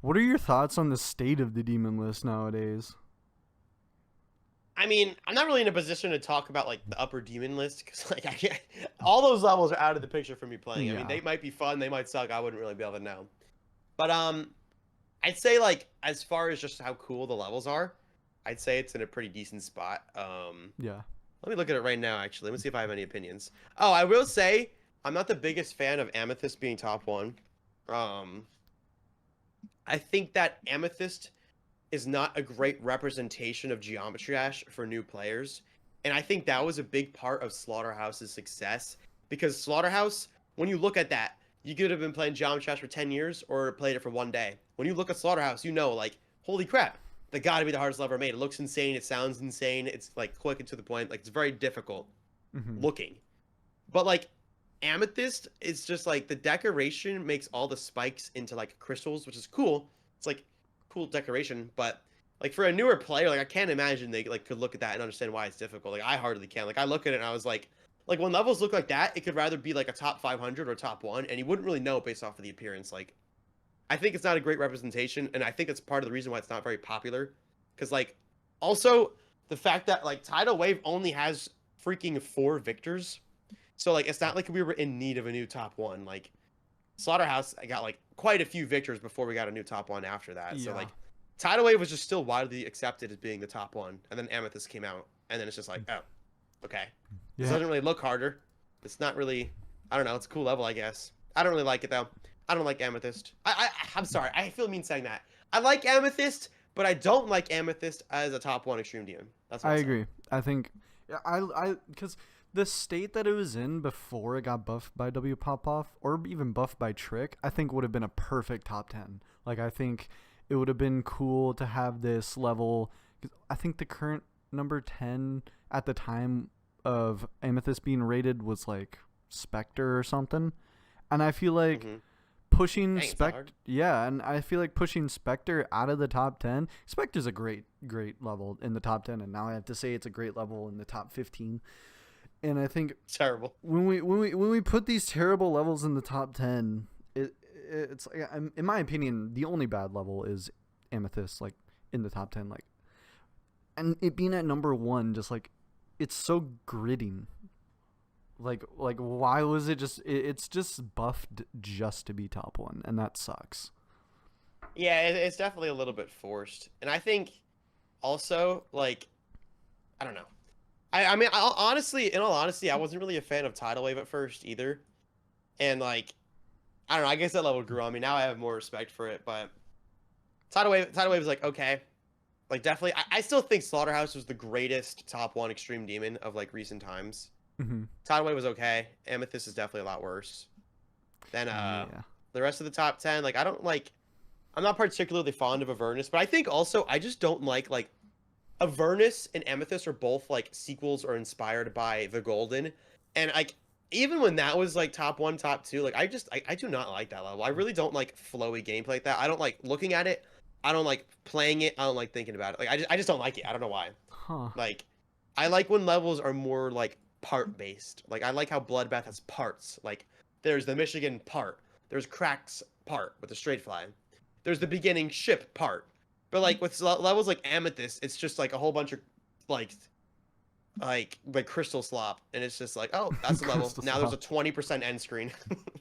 What are your thoughts on the state of the demon list nowadays? I mean, I'm not really in a position to talk about like the upper demon list because like I can't. All those levels are out of the picture for me playing. I mean, Yeah, they might be fun, they might suck. I wouldn't really be able to know. But I'd say like as far as just how cool the levels are, I'd say it's in a pretty decent spot. yeah, Let me look at it right now. Actually, let me see if I have any opinions. Oh, I will say I'm not the biggest fan of Amethyst being top one. Um, I think that Amethyst is not a great representation of Geometry Dash for new players. And I think that was a big part of Slaughterhouse's success because Slaughterhouse, when you look at that, you could have been playing Geometry Dash for 10 years or played it for one day. When you look at Slaughterhouse, you know, like, holy crap, that gotta be the hardest level ever made. It looks insane. It sounds insane. It's like quick and to the point. Like, it's very difficult hmm, looking. But like, Amethyst is just like the decoration makes all the spikes into like crystals, which is cool. It's like cool decoration, but like for a newer player, like I can't imagine they like could look at that and understand why it's difficult. Like I hardly can. Like I look at it and I was like when levels look like that, it could rather be like a top 500 or top one, and you wouldn't really know based off of the appearance. Like I think it's not a great representation, and I think it's part of the reason why it's not very popular. Because like also the fact that like Tidal Wave only has freaking 4 victors, so like it's not like we were in need of a new top one. Like Slaughterhouse, I got like quite a few victors before we got a new top one after that. So yeah, like Tidal Wave was just still widely accepted as being the top one, and then Amethyst came out, and then it's just like, oh, okay, this yeah. doesn't really look harder. It's not really, I don't know. It's a cool level, I guess. I don't really like it though. I don't like Amethyst. I'm sorry. I feel mean saying that. I like Amethyst, but I don't like Amethyst as a top one extreme demon. That's what I I'll say. agree. I think, yeah, because the state that it was in before it got buffed by W Popoff or even buffed by Trick, I think would have been a perfect top 10. Like I think it would have been cool to have this level. 'Cause I think the current number 10 at the time of Amethyst being rated was like Spectre or something, and I feel like Mm-hmm. pushing Dang, it's that hard. yeah, and I feel like pushing Spectre out of the top 10. Spectre's a great level in the top 10, and now I have to say it's a great level in the top 15. And I think It's terrible. when we put these terrible levels in the top 10, it's like, in my opinion, the only bad level is Amethyst, like in the top 10, like, and it being at number 1, just like it's so gritting. Like why was it just it's just buffed just to be top 1, and that sucks. Yeah, it's definitely a little bit forced, and I think also like I don't know. I mean, honestly, in all honesty, I wasn't really a fan of Tidal Wave at first either. And like, I don't know. I guess that level grew on me. Now I have more respect for it. But Tidal Wave is like okay, like definitely. I still think Slaughterhouse was the greatest top one extreme demon of like recent times. Hmm. Tidal Wave was okay. Amethyst is definitely a lot worse. Then Yeah. the rest of the top 10, like I don't like. I'm not particularly fond of Avernus, but I think also I just don't like Avernus and Amethyst are both like sequels or inspired by The Golden, and like even when that was like top one, top two, like I do not like that level. I really don't like flowy gameplay like that. I don't like looking at it. I don't like playing it. I don't like thinking about it. Like I just don't like it. I don't know why. Huh. Like I like when levels are more like part based. Like I like how Bloodbath has parts. Like there's the Michigan part. There's Cracks part with the straight fly. There's the beginning ship part. But like with levels like Amethyst, it's just like a whole bunch of like like crystal slop, and it's just like, oh, that's the level. Crystal Now there's a Swap. 20% end screen.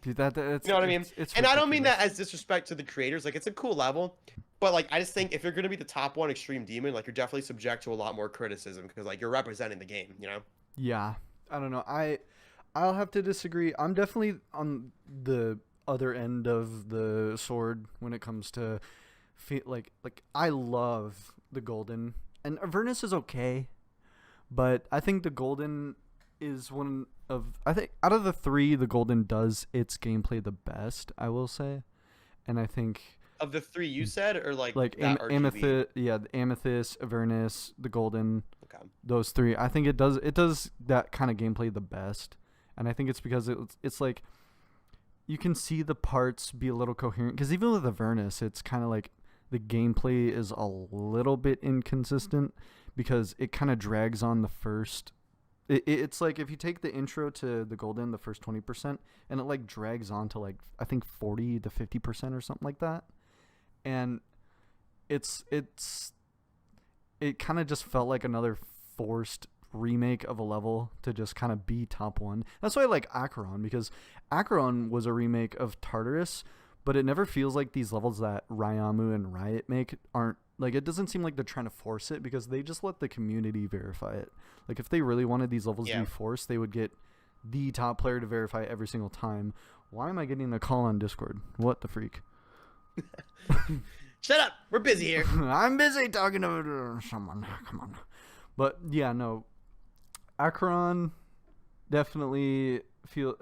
Dude, that You know what I mean? it's And I don't mean that ridiculous. as disrespect to the creators. Like it's a cool level, but like I just think if you're gonna be the top one extreme demon, like you're definitely subject to a lot more criticism because like you're representing the game. You know? Yeah. I don't know. I'll have to disagree. I'm definitely on the other end of the sword when it comes to like I love the golden, and Avernus is okay, but I think the golden is one of, I think out of the three, the golden does its gameplay the best, I will say. And I think Of the three you said, or like like that RGB. amethyst, yeah, the amethyst, Avernus, the golden, Okay. those three, I think it does that kind of gameplay the best. And I think it's because it's like you can see the parts be a little coherent, because even with Avernus, it's kind of like the gameplay is a little bit inconsistent because it kind of drags on the first. It's like if you take the intro to the golden, the first 20%, and it like drags on to like I think 40 to 50% or something like that, and it's it kind of just felt like another forced remake of a level to just kind of be top one. That's why I like Acheron, because Acheron was a remake of Tartarus, but it never feels like these levels that Ryamu and Riot make aren't like, it doesn't seem like they're trying to force it, because they just let the community verify it. Like if they really wanted these levels to be forced, they would get the top player to verify every single time. Why am I getting a call on Discord? What the freak? Shut up. We're busy here. I'm busy talking to someone. Come on. But yeah, no. Acheron definitely feel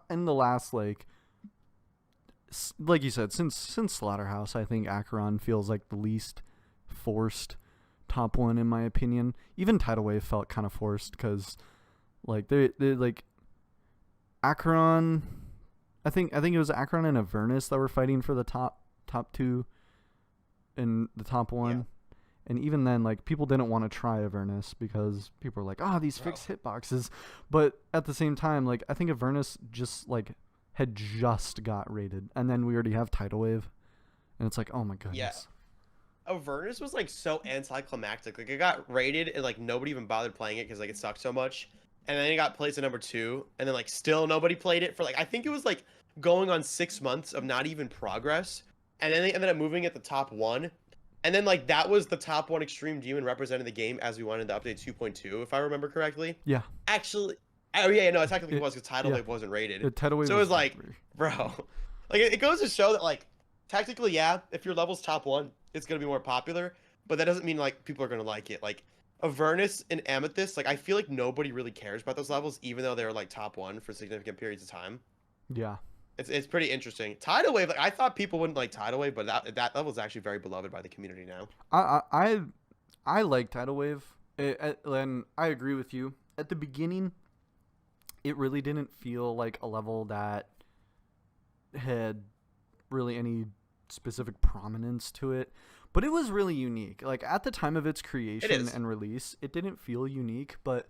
in the last like you said, since Slaughterhouse, I think Acheron feels like the least forced top one in my opinion. Even Tidal Wave felt kind of forced, because like they like Acheron. I think it was Acheron and Avernus that were fighting for the top two and the top one. Yeah. And even then, like, people didn't want to try Avernus because people were like, "Oh, these fixed hitboxes." But at the same time, like, I think Avernus just like had just got rated, and then we already have Tidal Wave, and it's like, oh my goodness. Yeah. Avernus was like so anticlimactic. Like it got rated and like nobody even bothered playing it because like it sucked so much. And then it got placed at number 2, and then like still nobody played it for like, I think it was like going on 6 months of not even progress. And then they ended up moving it to top 1. And then like that was the top 1 Extreme Demon representing the game as we wanted to update 2.2, if I remember correctly. Yeah. Actually, oh yeah, no, it technically was because Tidal Wave wasn't rated. Tidal Wave so it was like, bro, like it goes to show that like technically, yeah, if your level's top 1, it's gonna be more popular, but that doesn't mean like people are gonna like it. Like Avernus and Amethyst, like I feel like nobody really cares about those levels, even though they're like top 1 for significant periods of time. Yeah. It's pretty interesting. Tidal Wave, like I thought people wouldn't like Tidal Wave, but that level is actually very beloved by the community now. I like Tidal Wave, and I agree with you. At the beginning, it really didn't feel like a level that had really any specific prominence to it, but it was really unique. Like at the time of its creation and release, it didn't feel unique, but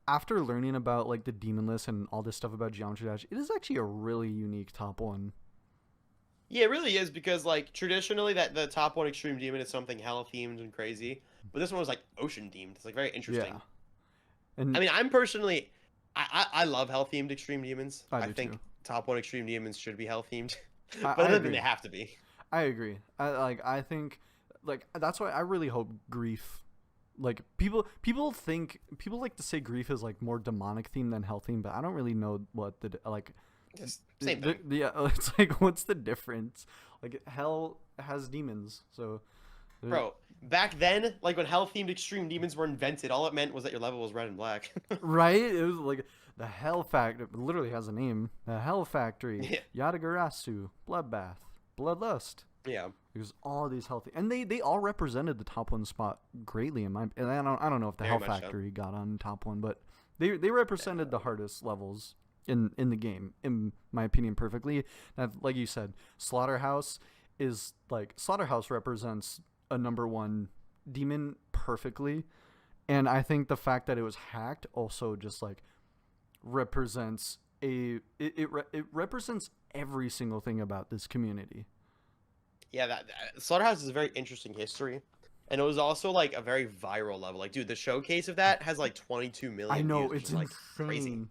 after learning about like the Demonlist and all this stuff about Geometry Dash, it is actually a really unique top 1. Yeah, it really is, because like traditionally that the top 1 Extreme Demon is something hell themed and crazy, but this one was like ocean themed. It's like very interesting. Yeah. And I mean, I'm personally, I love hell themed Extreme Demons. I think too. Top 1 Extreme Demons should be hell themed, but I don't think they have to be. I agree. I think like that's why I really hope Grief. Like people like to say Grief is like more demonic theme than hell theme, but I don't really know what the like. Same thing. Yeah, it's like what's the difference? Like hell has demons, so. Bro, back then, like when hell themed Extreme Demons were invented, all it meant was that your level was red and black. Right? It was like the Hell Factory. It literally has a name. The Hell Factory. Yeah. Yatagarasu, Bloodbath, Bloodlust. Yeah. There's all these healthy, and they all represented the top 1 spot greatly in my. And I don't know if the Hell Factory got on top 1, but they represented the hardest levels in the game, in my opinion, perfectly. Now, like you said, Slaughterhouse represents a number 1 demon perfectly, and I think the fact that it was hacked also just like represents it represents every single thing about this community. Yeah, that Slaughterhouse is a very interesting history, and it was also like a very viral level. Like, dude, the showcase of that has like 22 million. I know, views, it's insane. Like crazy.